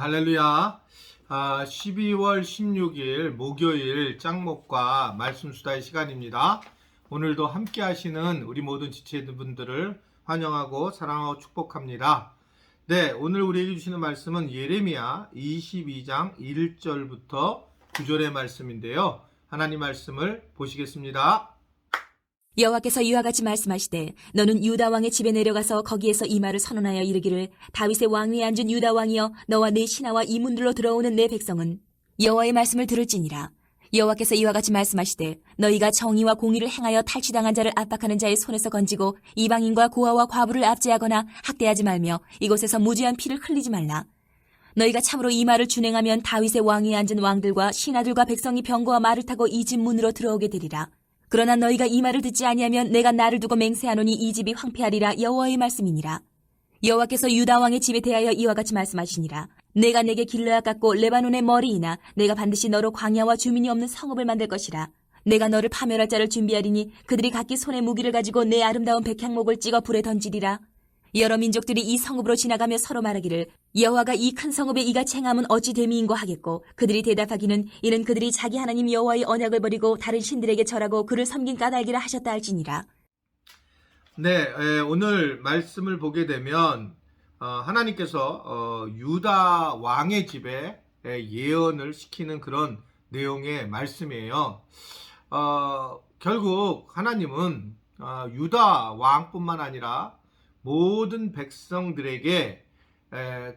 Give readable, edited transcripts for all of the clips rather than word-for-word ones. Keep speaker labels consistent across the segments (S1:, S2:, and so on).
S1: 할렐루야. 12월 16일 목요일 짱목과 말씀 수다의 시간입니다. 오늘도 함께 하시는 우리 모든 지체분들을 환영하고 사랑하고 축복합니다. 네, 오늘 우리에게 주시는 말씀은 예레미야 22장 1절부터 9절의 말씀인데요. 하나님 말씀을 보시겠습니다.
S2: 여호와께서 이와 같이 말씀하시되 너는 유다 왕의 집에 내려가서 거기에서 이 말을 선언하여 이르기를 다윗의 왕위에 앉은 유다 왕이여 너와 네 신하와 이 문들로 들어오는 내 백성은 여호와의 말씀을 들을지니라. 여호와께서 이와 같이 말씀하시되 너희가 정의와 공의를 행하여 탈취당한 자를 압박하는 자의 손에서 건지고 이방인과 고아와 과부를 압제하거나 학대하지 말며 이곳에서 무죄한 피를 흘리지 말라. 너희가 참으로 이 말을 준행하면 다윗의 왕위에 앉은 왕들과 신하들과 백성이 병거와 말을 타고 이 집 문으로 들어오게 되리라. 그러나 너희가 이 말을 듣지 아니하면 내가 나를 두고 맹세하노니 이 집이 황폐하리라. 여호와의 말씀이니라. 여호와께서 유다 왕의 집에 대하여 이와 같이 말씀하시니라. 내가 내게 길르앗 같고 레바논의 머리이나 내가 반드시 너로 광야와 주민이 없는 성읍을 만들 것이라. 내가 너를 파멸할 자를 준비하리니 그들이 각기 손에 무기를 가지고 내 아름다운 백향목을 찍어 불에 던지리라. 여러 민족들이 이 성읍으로 지나가며 서로 말하기를 여호와가 이 큰 성읍에 이같이 행함은 어찌 됨이인고 하겠고 그들이 대답하기는 이는 그들이 자기 하나님 여호와의 언약을 버리고 다른 신들에게 절하고 그를 섬긴 까닭이라 하셨다 할지니라.
S1: 네, 오늘 말씀을 보게 되면 하나님께서 유다 왕의 집에 예언을 시키는 그런 내용의 말씀이에요. 결국 하나님은 유다 왕뿐만 아니라 모든 백성들에게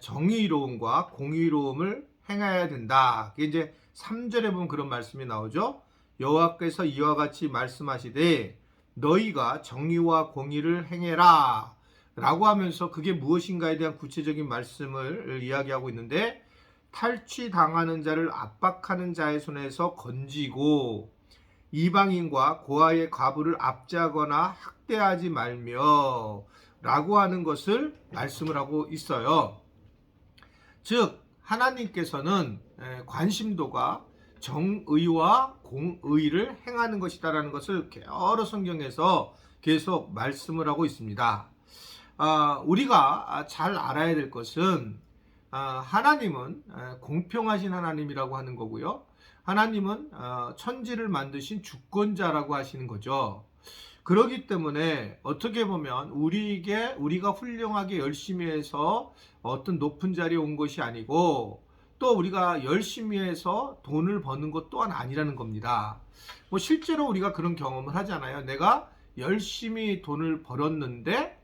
S1: 정의로움과 공의로움을 행해야 된다. 그게 이제 3절에 보면 그런 말씀이 나오죠. 여호와께서 이와 같이 말씀하시되 너희가 정의와 공의를 행해라 라고 하면서 그게 무엇인가에 대한 구체적인 말씀을 이야기하고 있는데 탈취당하는 자를 압박하는 자의 손에서 건지고 이방인과 고아의 과부를 압제하거나 학대하지 말며 라고 하는 것을 말씀을 하고 있어요. 즉 하나님께서는 관심도가 정의와 공의를 행하는 것이다라는 것을 여러 성경에서 계속 말씀을 하고 있습니다. 우리가 잘 알아야 될 것은 하나님은 공평하신 하나님이라고 하는 거고요. 하나님은 천지를 만드신 주권자라고 하시는 거죠. 그렇기 때문에 어떻게 보면 우리가 훌륭하게 열심히 해서 어떤 높은 자리에 온 것이 아니고 또 우리가 열심히 해서 돈을 버는 것 또한 아니라는 겁니다. 뭐 실제로 우리가 그런 경험을 하잖아요. 내가 열심히 돈을 벌었는데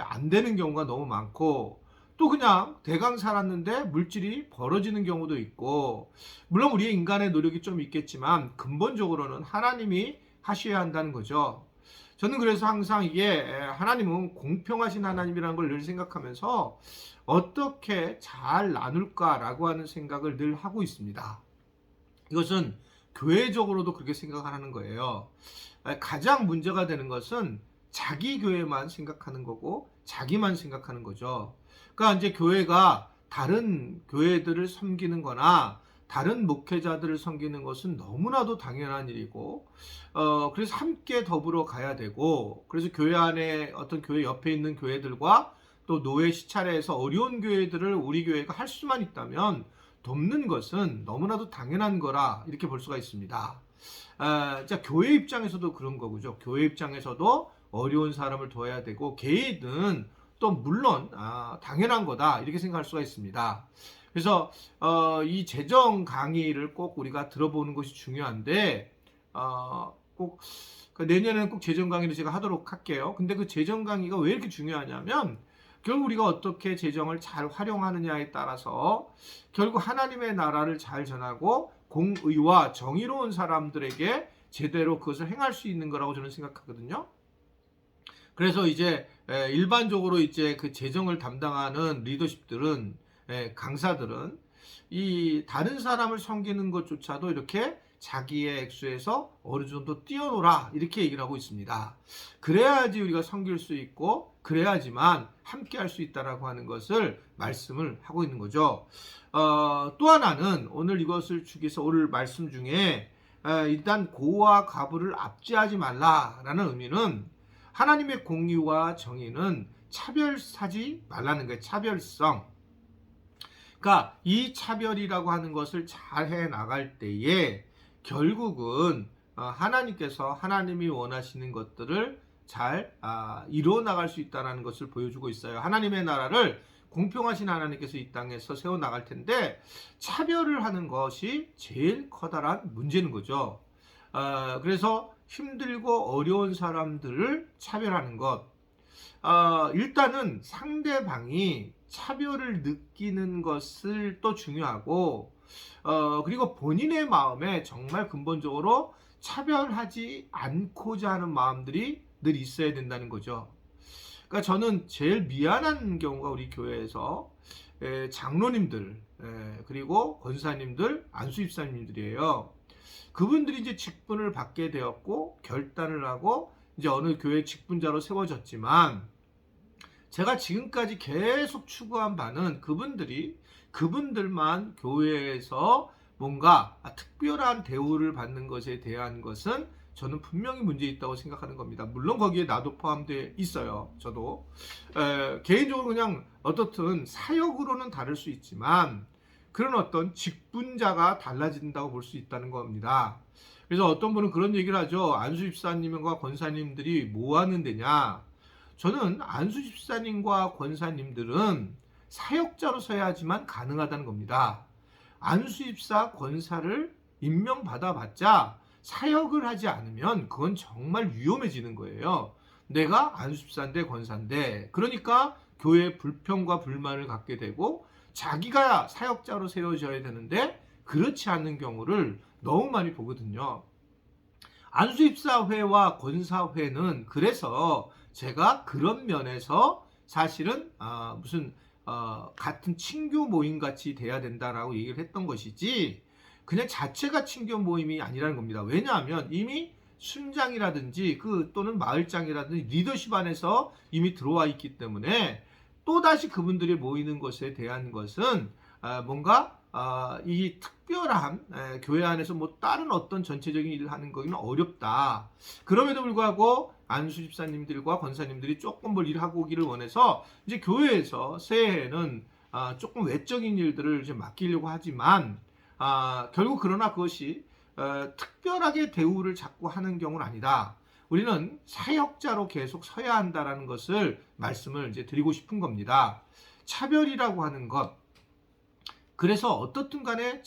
S1: 안 되는 경우가 너무 많고 또 그냥 대강 살았는데 물질이 벌어지는 경우도 있고 물론 우리의 인간의 노력이 좀 있겠지만 근본적으로는 하나님이 하셔야 한다는 거죠. 저는 그래서 항상 이게 하나님은 공평하신 하나님이라는 걸 늘 생각하면서 어떻게 잘 나눌까라고 하는 생각을 늘 하고 있습니다. 이것은 교회적으로도 그렇게 생각을 하는 거예요. 가장 문제가 되는 것은 자기 교회만 생각하는 거고 자기만 생각하는 거죠. 그러니까 이제 교회가 다른 교회들을 섬기는 거나 다른 목회자들을 섬기는 것은 너무나도 당연한 일이고 그래서 함께 더불어 가야 되고 그래서 교회 안에 어떤 교회 옆에 있는 교회들과 또 노예 시찰에서 어려운 교회들을 우리 교회가 할 수만 있다면 돕는 것은 너무나도 당연한 거라 이렇게 볼 수가 있습니다. 자, 교회 입장에서도 그런 거죠. 교회 입장에서도 어려운 사람을 도와야 되고 개인은 또 물론 당연한 거다 이렇게 생각할 수가 있습니다. 그래서 이 재정 강의를 꼭 우리가 들어보는 것이 중요한데 꼭 내년에는 꼭 재정 강의를 제가 하도록 할게요. 근데 그 재정 강의가 왜 이렇게 중요하냐면 결국 우리가 어떻게 재정을 잘 활용하느냐에 따라서 결국 하나님의 나라를 잘 전하고 공의와 정의로운 사람들에게 제대로 그것을 행할 수 있는 거라고 저는 생각하거든요. 그래서 이제 일반적으로 이제 그 재정을 담당하는 리더십들은 강사들은 이 다른 사람을 섬기는 것조차도 이렇게 자기의 액수에서 어느 정도 뛰어놀아 이렇게 얘기를 하고 있습니다. 그래야지 우리가 섬길 수 있고 그래야지만 함께 할 수 있다라고 하는 것을 말씀을 하고 있는 거죠. 또 하나는 오늘 이것을 주기서 오늘 말씀 중에 일단 고와 과부를 압제하지 말라라는 의미는 하나님의 공의와 정의는 차별하지 말라는 거예요. 차별성. 그러니까 이 차별이라고 하는 것을 잘 해 나갈 때에 결국은 하나님께서 하나님이 원하시는 것들을 잘 이루어 나갈 수 있다는 것을 보여주고 있어요. 하나님의 나라를 공평하신 하나님께서 이 땅에서 세워 나갈 텐데 차별을 하는 것이 제일 커다란 문제는 거죠. 그래서 힘들고 어려운 사람들을 차별하는 것. 일단은 상대방이 차별을 느끼는 것을 또 중요하고, 그리고 본인의 마음에 정말 근본적으로 차별하지 않고자 하는 마음들이 늘 있어야 된다는 거죠. 그러니까 저는 제일 미안한 경우가 우리 교회에서 장로님들, 그리고 권사님들, 안수집사님들이에요. 그분들이 이제 직분을 받게 되었고 결단을 하고 이제 어느 교회 직분자로 세워졌지만, 제가 지금까지 계속 추구한 바는 그분들만 교회에서 뭔가 특별한 대우를 받는 것에 대한 것은 저는 분명히 문제 있다고 생각하는 겁니다. 물론 거기에 나도 포함되어 있어요. 저도 개인적으로 그냥 어떻든 사역으로는 다를 수 있지만 그런 어떤 직분자가 달라진다고 볼 수 있다는 겁니다. 그래서 어떤 분은 그런 얘기를 하죠. 안수 집사님과 권사님들이 뭐 하는 데냐. 저는 안수 집사님과 권사님들은 사역자로 서야지만 가능하다는 겁니다. 안수 집사 권사를 임명받아봤자 사역을 하지 않으면 그건 정말 위험해지는 거예요. 내가 안수 집사인데 권사인데, 그러니까 교회에 불평과 불만을 갖게 되고 자기가 사역자로 세워져야 되는데 그렇지 않는 경우를 너무 많이 보거든요. 안수집사회와 권사회는 그래서 제가 그런 면에서 사실은 무슨 같은 친교 모임 같이 돼야 된다라고 얘기를 했던 것이지 그냥 자체가 친교 모임이 아니라는 겁니다. 왜냐하면 이미 순장이라든지 또는 마을장이라든지 리더십 안에서 이미 들어와 있기 때문에 또다시 그분들이 모이는 것에 대한 것은 뭔가 이 특별한 교회 안에서 뭐 다른 어떤 전체적인 일을 하는 거기는 어렵다. 그럼에도 불구하고 안수 집사님들과 권사님들이 조금 뭘 일하고 오기를 원해서 이제 교회에서 새해에는 조금 외적인 일들을 이제 맡기려고 하지만 결국 그러나 그것이 특별하게 대우를 자꾸 하는 경우는 아니다. 우리는 사역자로 계속 서야 한다라는 것을 말씀을 이제 드리고 싶은 겁니다. 차별이라고 하는 것. 그래서 어떻든 간에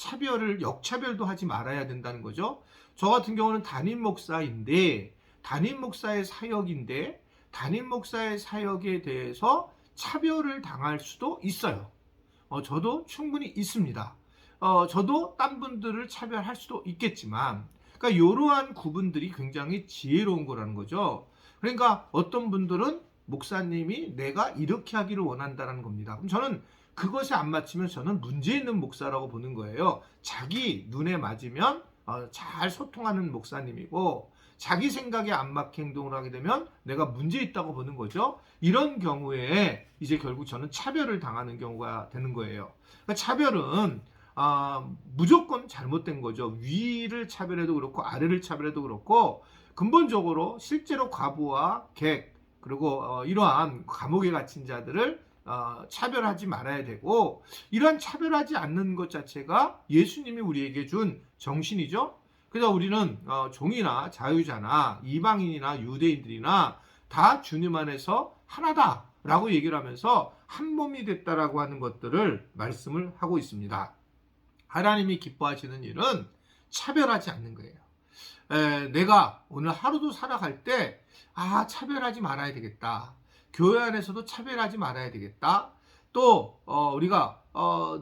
S1: 역차별도 하지 말아야 된다는 거죠. 저 같은 경우는 담임 목사인데, 담임 목사의 사역인데, 담임 목사의 사역에 대해서 차별을 당할 수도 있어요. 저도 충분히 있습니다. 저도 딴 분들을 차별할 수도 있겠지만, 그러니까 이러한 구분들이 굉장히 지혜로운 거라는 거죠. 그러니까 어떤 분들은 목사님이 내가 이렇게 하기를 원한다는 겁니다. 그럼 저는 그것이 안 맞추면 저는 문제 있는 목사라고 보는 거예요. 자기 눈에 맞으면 잘 소통하는 목사님이고 자기 생각에 안 맞게 행동을 하게 되면 내가 문제 있다고 보는 거죠. 이런 경우에 이제 결국 저는 차별을 당하는 경우가 되는 거예요. 그러니까 차별은 무조건 잘못된 거죠. 위를 차별해도 그렇고 아래를 차별해도 그렇고 근본적으로 실제로 과부와 객 그리고 이러한 감옥에 갇힌 자들을 차별하지 말아야 되고, 이러한 차별하지 않는 것 자체가 예수님이 우리에게 준 정신이죠. 그래서 우리는 종이나 자유자나 이방인이나 유대인들이나 다 주님 안에서 하나다라고 얘기를 하면서 한 몸이 됐다라고 하는 것들을 말씀을 하고 있습니다. 하나님이 기뻐하시는 일은 차별하지 않는 거예요. 내가 오늘 하루도 살아갈 때 차별하지 말아야 되겠다. 교회 안에서도 차별하지 말아야 되겠다. 또 우리가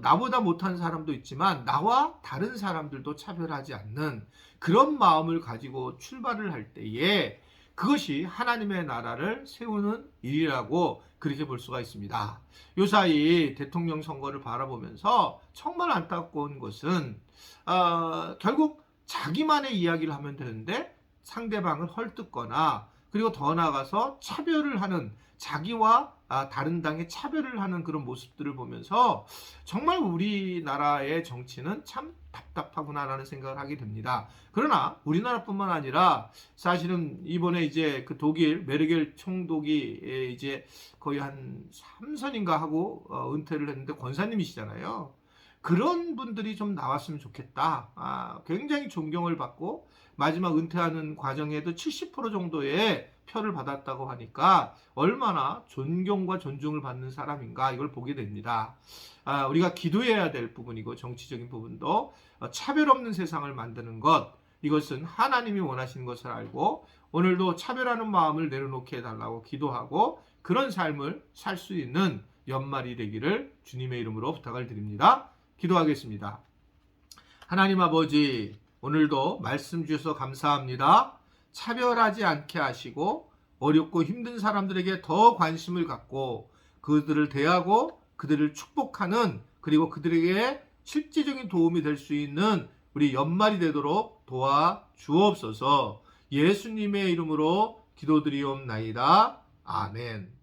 S1: 나보다 못한 사람도 있지만 나와 다른 사람들도 차별하지 않는 그런 마음을 가지고 출발을 할 때에 그것이 하나님의 나라를 세우는 일이라고 그렇게 볼 수가 있습니다. 요사이 대통령 선거를 바라보면서 정말 안타까운 것은 결국 자기만의 이야기를 하면 되는데 상대방을 헐뜯거나 그리고 더 나아가서 차별을 하는 자기와 다른 당의 차별을 하는 그런 모습들을 보면서 정말 우리나라의 정치는 참 답답하구나라는 생각을 하게 됩니다. 그러나 우리나라뿐만 아니라 사실은 이번에 이제 그 독일 메르겔 총독이 이제 거의 한 3선인가 하고 은퇴를 했는데 권사님이시잖아요. 그런 분들이 좀 나왔으면 좋겠다. 굉장히 존경을 받고 마지막 은퇴하는 과정에도 70% 정도의 표를 받았다고 하니까 얼마나 존경과 존중을 받는 사람인가 이걸 보게 됩니다. 우리가 기도해야 될 부분이고 정치적인 부분도 차별 없는 세상을 만드는 것, 이것은 하나님이 원하시는 것을 알고 오늘도 차별하는 마음을 내려놓게 해달라고 기도하고 그런 삶을 살 수 있는 연말이 되기를 주님의 이름으로 부탁을 드립니다. 기도하겠습니다. 하나님 아버지, 오늘도 말씀 주셔서 감사합니다. 차별하지 않게 하시고 어렵고 힘든 사람들에게 더 관심을 갖고 그들을 대하고 그들을 축복하는, 그리고 그들에게 실질적인 도움이 될 수 있는 우리 연말이 되도록 도와 주옵소서. 예수님의 이름으로 기도드리옵나이다. 아멘.